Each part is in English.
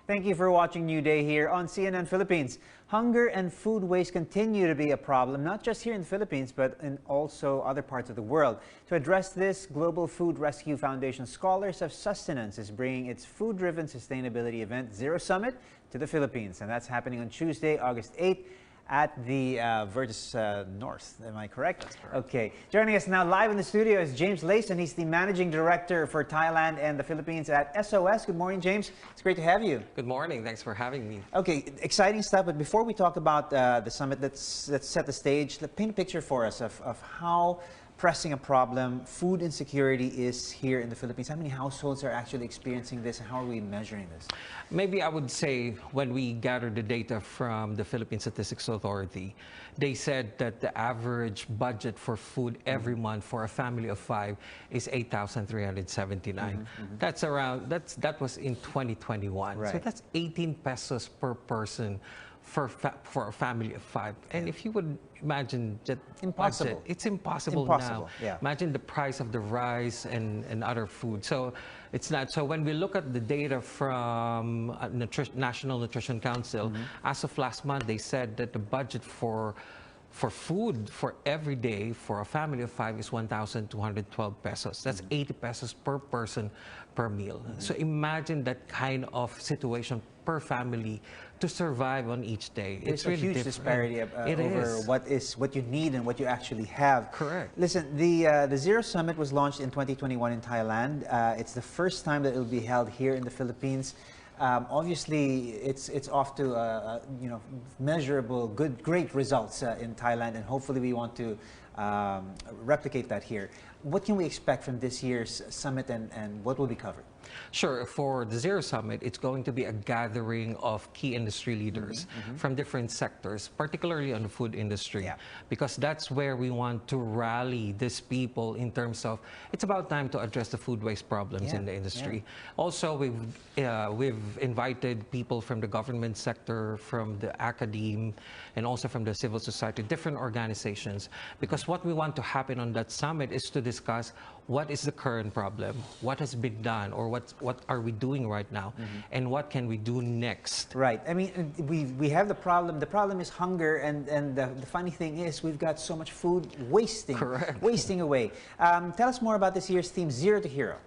Thank you for watching New Day here on CNN Philippines. Hunger and food waste continue to be a problem, not just here in the Philippines, but in also other parts of the world. To address this, Global Food Rescue Foundation Scholars of Sustenance is bringing its food-driven sustainability event, Zero Summit, to the Philippines. And that's happening on Tuesday, August 8th. At the Vertis North, am I correct? That's correct. Okay. Joining us now live in the studio is James Leyson. He's the Managing Director for Thailand and the Philippines at SOS. Good morning, James. It's great to have you. Good morning. Thanks for having me. Okay, exciting stuff. But before we talk about the summit, let's set the stage. Paint a picture for us of how pressing a problem food insecurity is here in the Philippines. How many households are actually experiencing this, and how are we measuring this? Maybe I would say when we gathered the data from the Philippine Statistics Authority, they said that the average budget for food every month for a family of 5 is 8,379. That was in 2021. Right. So that's 18 pesos per person for a family of 5. And if you would imagine that impossible. It's impossible now. Yeah. Imagine the price of the rice and other food. So it's not. So when we look at the data from National Nutrition Council, as of last month, they said that the budget for food for every day for a family of 5 is 1,212 pesos. That's 80 pesos per person per meal. So imagine that kind of situation per family to survive on each day. It's really a huge disparity over what you need and what you actually have. Correct. Listen, the Zero Summit was launched in 2021 in Thailand. It's the first time that it will be held here in the Philippines. Obviously, it's off to measurable, great results in Thailand, and hopefully we want to replicate that here. What can we expect from this year's summit, and what will be covered? Sure. For the Zero Summit, it's going to be a gathering of key industry leaders from different sectors, particularly on the food industry, because that's where we want to rally these people in terms of it's about time to address the food waste problems in the industry. Also, we've invited people from the government sector, from the academe, and also from the civil society, different organizations, because what we want to happen on that summit is to discuss what is the current problem, what has been done, or what are we doing right now, and what can we do next. Right. I mean, we have the problem. The problem is hunger, and the funny thing is we've got so much food wasting away. Tell us more about this year's theme, Zero to Hero.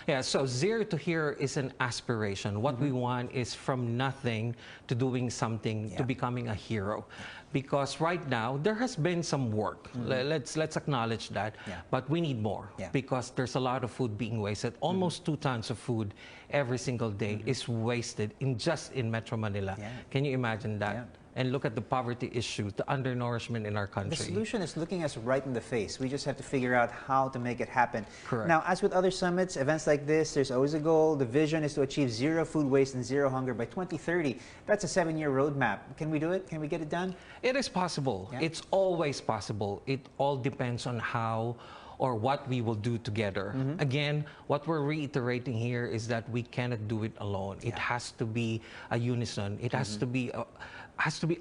Yeah, so Zero to Hero is an aspiration. What we want is from nothing to doing something to becoming a hero. Because right now, there has been some work. Let's acknowledge that. But we need more because there's a lot of food being wasted. Almost 2 tons of food every single day is wasted just in Metro Manila. Can you imagine that? And look at the poverty issue, the undernourishment in our country. The solution is looking us right in the face. We just have to figure out how to make it happen. Correct. Now, as with other summits, events like this, there's always a goal. The vision is to achieve zero food waste and zero hunger by 2030. That's a 7-year roadmap. Can we do it? Can we get it done? It is possible. It's always possible. It all depends on how or what we will do together. Again, what we're reiterating here is that we cannot do it alone. It has to be a unison. It has to be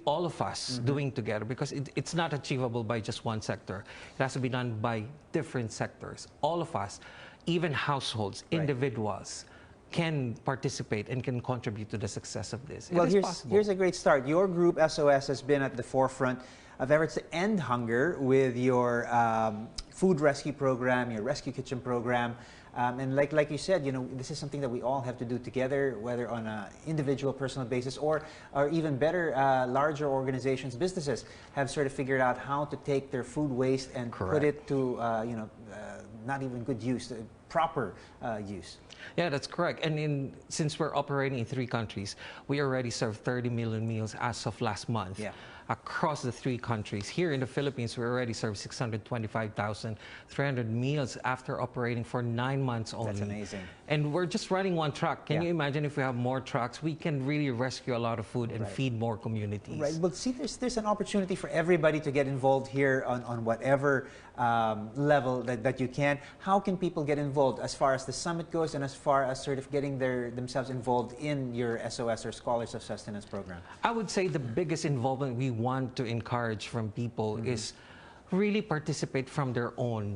all of us doing together, because it's not achievable by just one sector. It has to be done by different sectors. All of us, even households, individuals, can participate and can contribute to the success of this. Well, here's a great start. Your group, SOS, has been at the forefront of efforts to end hunger with your food rescue program, your rescue kitchen program. And like you said, this is something that we all have to do together, whether on an individual, personal basis, or even better, larger organizations, businesses have sort of figured out how to take their food waste and put it to, not even good use, proper use. Yeah, that's correct. And since we're operating in 3 countries, we already served 30 million meals as of last month. Across the 3 countries. Here in the Philippines, we already served 625,300 meals after operating for 9 months only. That's amazing. And we're just running 1 truck. Can you imagine if we have more trucks? We can really rescue a lot of food and feed more communities. Right. Well, see, there's an opportunity for everybody to get involved here on whatever level that you can. How can people get involved as far as the summit goes, and as far as sort of getting themselves involved in your SOS or Scholars of Sustenance program? I would say the biggest involvement we want to encourage from people is really participate from their own,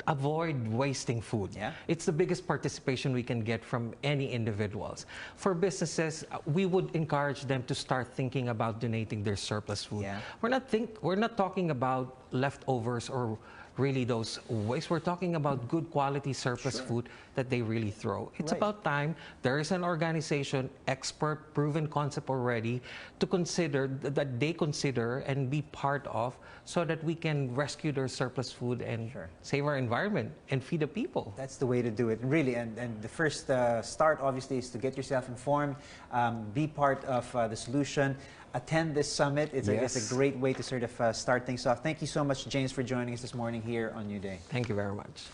avoid wasting food. Yeah. It's the biggest participation we can get from any individuals. For businesses, we would encourage them to start thinking about donating their surplus food. Yeah. We're not talking about leftovers or really those waste. We're talking about good quality surplus food that they really throw. It's about time there is an organization, expert, proven concept already, to consider that they consider and be part of, so that we can rescue their surplus food and save our environment and feed the people. That's the way to do it, really. And the first start, obviously, is to get yourself informed, be part of the solution, attend this summit. It's a great way to sort of start things off. Thank you so much, James, for joining us this morning here on New Day. Thank you very much.